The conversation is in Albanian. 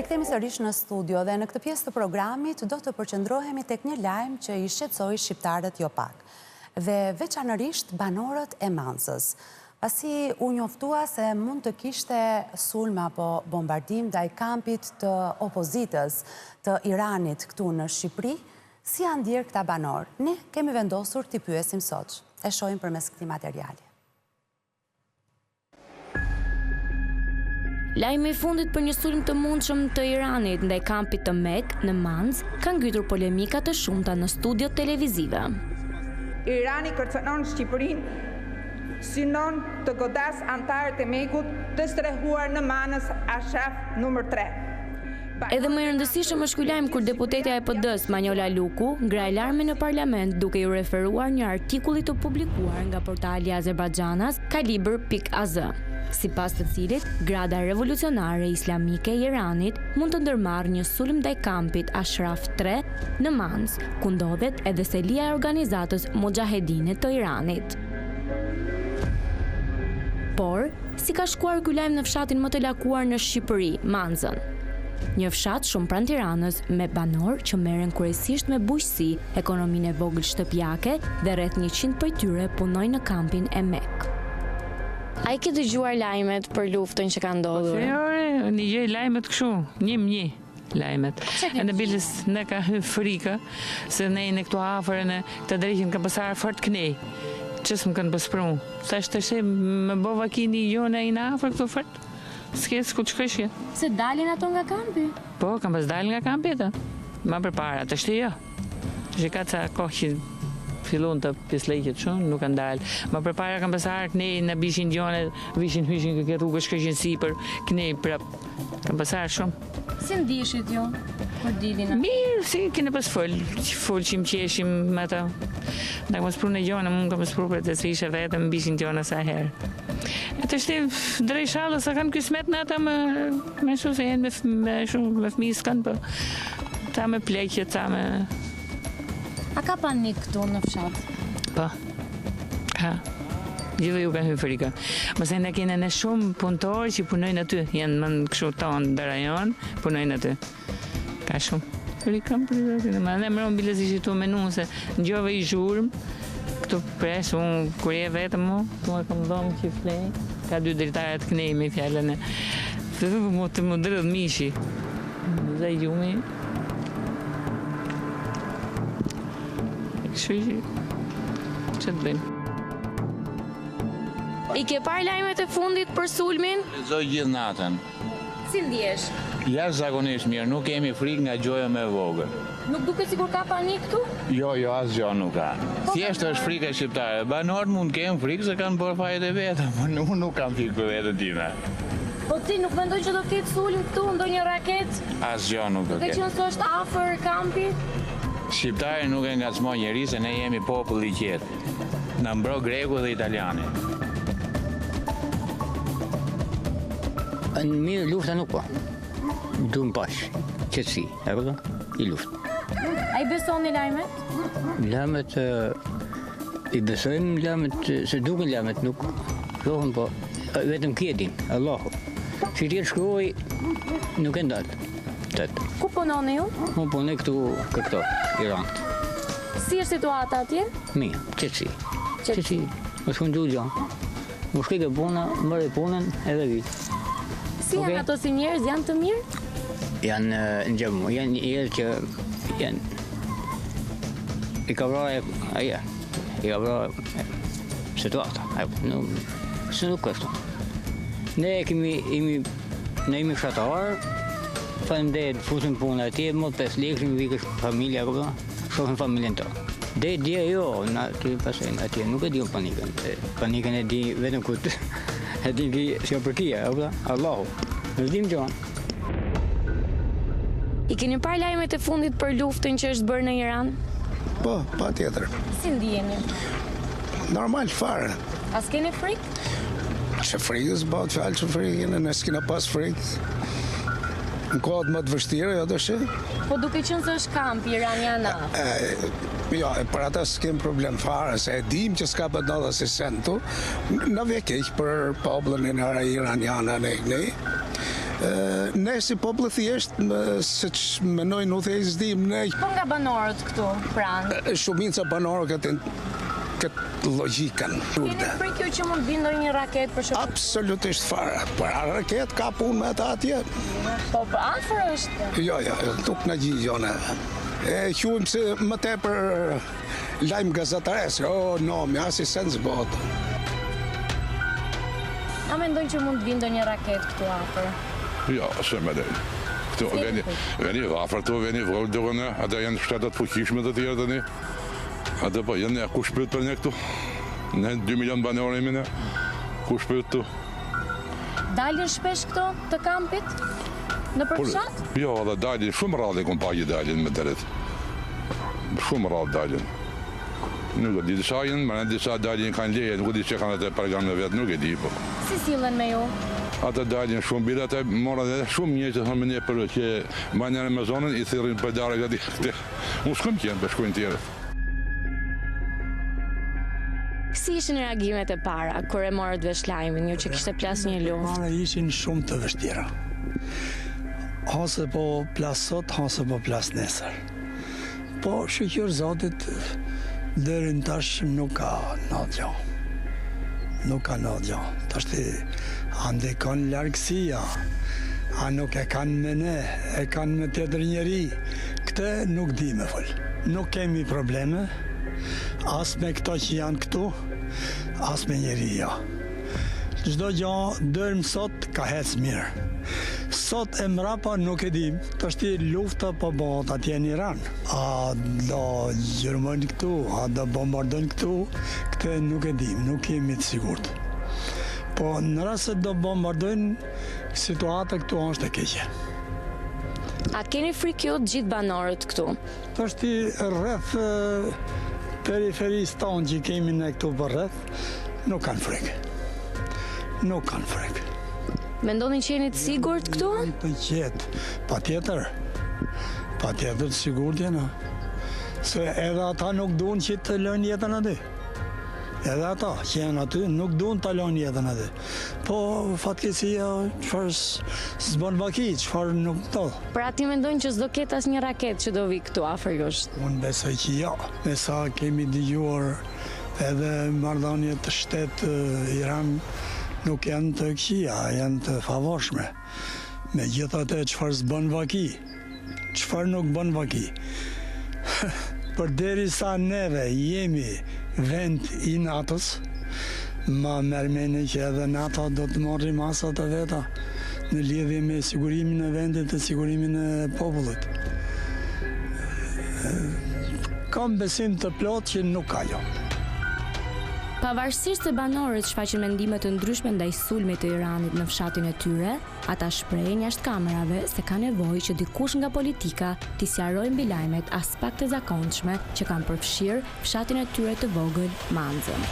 Rikthehemi sërish në studio dhe në këtë pjesë të programit do të përqendrohemi tek një lajm që i shqetësoi shqiptarët jo pak, dhe veçanërisht banorët e Mancës, pasi u njoftua se mund të kishte sulm apo bombardim ndaj kampit të opozitës të Iranit këtu në Shqipëri. Si janë ndjerë këta banorë? Ne kemi vendosur t'i pyesim sot. E shohim përmes këtij materiali. Lajmi i fundit për një sulm të mundshëm të Iranit ndaj kampit të Mek në Mancë ka ngritur polemika të shumta në studiot televizive. Irani kërcënon Shqipërinë, synon të godas antarët e Mekut të strehuar në Manës Ashraf numër 3. Edhe më i rëndësishëm është ky lajm kur deputetja e PD-s Manjola Luku ngre alarme në parlament duke i referuar një artikulli të publikuar nga portali Azerbajxhanas Kalibr.az, sipas të cilit Grada Revolucionare Islamike e Iranit mund të ndërmarrë një sulm ndaj kampit Ashraf 3 në Mancë, ku ndodhet edhe selia e organizatës Mujahedine të Iranit. Por, si ka shkuar ky lajm në fshatin më të lakuar në Shqipëri, Mancën? Një fshat shumë pranë Tiranës me banorë që merren kryesisht me bujqësi, ekonominë e vogël shtëpiake dhe rreth 100 prej tyre punojnë në kampin e Mek. A i ke dëgjuar lajmet për luftën që ka ndodhur? Jo, një gjë lajmet kështu, një lajmet. E në bilës ne ka hyrë frika, se ne në këtu afërën e të drejqin ka pasar fort kënej. Qësë më kanë pëspru? Sa është të shemë me bova kini jone i në afër këtu fort? S'kesë ku të shkëshje. Se dalin ato nga kampi? Po, kam pas dalin nga kampi ato. Ma përpara, të shti jo. Që ka ca kohë që fillon të pislejqet shumë, nuk kanë dalë. Ma përpara kam pas arë kënej në bishin gjone, vishin hyshin këtë rrugë, shkëshin sipër, kënej prap. Kam pas arë shumë. Si ndishit jo? Kur dilin? Mirë, si kene pas folqim, qeshim me ta. Da kam spru në gjone, mund kam spru për të srishe vetëm bishin gjone sa herë. E të shte drejt shalës, sa kanë kësmet në ata me shu se jenë me fmi s'kanë, për ta me pleqet, ta me... A ka panik këtu në fshat? Po, ka. Gjithë ju ka hyrë frika. Mëse ne kene në shumë punëtorë që punojnë aty, jenë më në këshu tonë në rajon, punojnë aty. Ka shumë. Frika më për të ma dhe më ronë bilës ishtë tu menu, se në gjove i zhurëm, këtu presë, unë kur je vetëm mu, tu më kam dhomë që flej, ka 2 dritarët kënej me fjallën e, të më drëdhë mishi. Dhe gjumi. Kështu që të bëjmë. I ke parë lajmet e fundit për sulmin? Lexoj gjithë natën. Si ndjesh? Jashtëzakonisht mirë, nuk kemi frikë nga gjoja me vogël. Nuk duket sikur ka panik këtu? Jo, asgjë nuk ka. Thjesht është frika shqiptare. Banorët mund kenë frikë se kanë bërë fajet e vetëm. Unë nuk kam frikë për vetën time. Po ti nuk mendoj që do ketë sulm këtu, ndonjë raket? Asgjë nuk do Duke ketë. qenë se është afër kampi? Shqiptari nuk e ngacmon njeri se ne jemi popull i qetë. Na mbro greku dhe italiani. Në mirë lufta nuk po. Du më pash, qëtësi, e përdo, i luft. A i besoni lajmet? Lajmet, i besojmë lajmet, se duken lajmet, nuk shohën po, vetëm kjetin, Allahu. Që tjerë shkruaj, nuk e ndatë. Ku punoni ju? Më punoj këtu, këto, Iran. Si është situata atje? Mirë, qëtësi. Qëtësi, më shkën gjullë gjanë. Më shkej ke puna, mërë punën edhe vitë. Si janë ato si njerëz, janë të mirë? Janë në gjëmë, janë njerëz që janë... I ka vrarë aja, i ka vrarë situata, se nuk kështu. Ne jemi fshatarë, faleminderit, fusim punë atje, më 5 lekë, vikësh familja, shohim familjen tërë. Dhe dje jo, na të pasojnë atje, nuk e di panikën. Panikën e di vetëm këtë, e di që jo përkia, Allahu, në zdim gjonë. I keni parë lajmet e fundit për luftën që është bërë në Iran? Po, pa tjetër. Si ndiheni? Normal fare. As keni frikë? Që frikës, bëhet fjallë që frikën, ne s'kina pas frikë. Në kohët më të vështire, jo të shi? Po duke qenë se është kamp iraniana. Jo, për ata s'kem problem fare, se e dim që s'ka për ndodhë si sentu, në vje keq për poblën e nëra iraniana në ne. Ne si popull thjesht, se që menojnë u thejzdim, ne Po nga banorët këtu, pranë? shumica banorë këtë logjikën. Keni frikë ju që mund vinë ndonjë raket për shkak? Absolutisht fare. Për raket ka punë me ata atje. Po, afër është. Jo, nuk në gjigjon edhe. Quim se më tepër lajmë gazetares. No, me asi sens botë. A mendojnë që mund vinë ndonjë raket këtu afër? Ja, se me dejnë. Këtu veni afër tu, veni vëllë dërënë, ata janë shtetat fuqishme të tjerë të një. Ata po, janë ku shpyt për ne këtu. Ne 2 milion banorë jemi ne. Ku shpyt tu? Dalin shpesh këto të kampit? Në përfshat? Jo, edhe dalin, shumë rrallë e kompagji dalin me të rritë. Shumë rrallë dalin. Nuk e di disa jenë, më në disa dalin kanë leje, nuk e di që kanë atë përgan me vetë, nuk e di po. Si sillen me ju? Ata dalin shumë bile, ata morën edhe shumë një që thëmë një për që banjane me zonën, i thirin për dare gati. Unë s'këm qenë për shkojnë tjere. Si ishin reagimet e para, kur e morët vesh lajmin, ju që kishte plas një luftë? Para ishin shumë të vështira. Hase po plas sot, hase po plas nesër. Po shqyqër Zotit, dërin tash nuk ka nadja. Nuk ka nadja. Tash ti, ande kanë largësia, a nuk e kanë me ne, e kanë me tjetër njeri. Këte nuk di me full. Nuk kemi probleme, as me këto që janë këtu, as me njeri ja. Çdo gjë dërmë sot ka hec mirë. Sot e mrapa nuk e dim, të shti lufta po bëhet atje në Iran. A do Gjermani këtu, a do bombardojnë këtu, këtë nuk e dim, nuk jemi të sigurt. Po në rast se do bombardojnë, situata këtu është e keqe. A keni frikë ju të gjithë banorët këtu? Të shti rreth periferisë tonë që kemi ne këtu për rreth, nuk kanë frikë. Nuk kanë frikë. Mendoni që jeni të sigurt këtu? Të qetë, pa tjetër të sigurt jena. Se edhe ata nuk duan që të lënë jetën aty. Edhe ata që janë aty nuk duan të lënë jetën aty. Po fatkeqësia çfarë s'bën vaki, çfarë nuk do. Pra ti mendojnë që s'do ketë asnjë raket që do vi këtu afër jush? Unë besoj që jo. Me sa kemi dëgjuar edhe marrëdhënie të shtetë Iran nuk janë të këqija, janë të favorshme. Megjithatë, çfarë s'bën vaki? Çfarë nuk bën vaki? Përderisa neve jemi vend i NATO-s, ma mërmeni që edhe NATO do të marrë masat të veta në lidhje me sigurimin e vendit dhe sigurimin e popullit. Kam besim të plot që nuk ka jo. Pavarësisht se banorët shfaqin mendime të ndryshme ndaj sulmit të Iranit në fshatin e tyre, ata shprehin jashtë kamerave se ka nevojë që dikush nga politika t'i sqarojë mbi lajmet as pak të zakonshme që kanë përfshirë fshatin e tyre të vogël Manzën.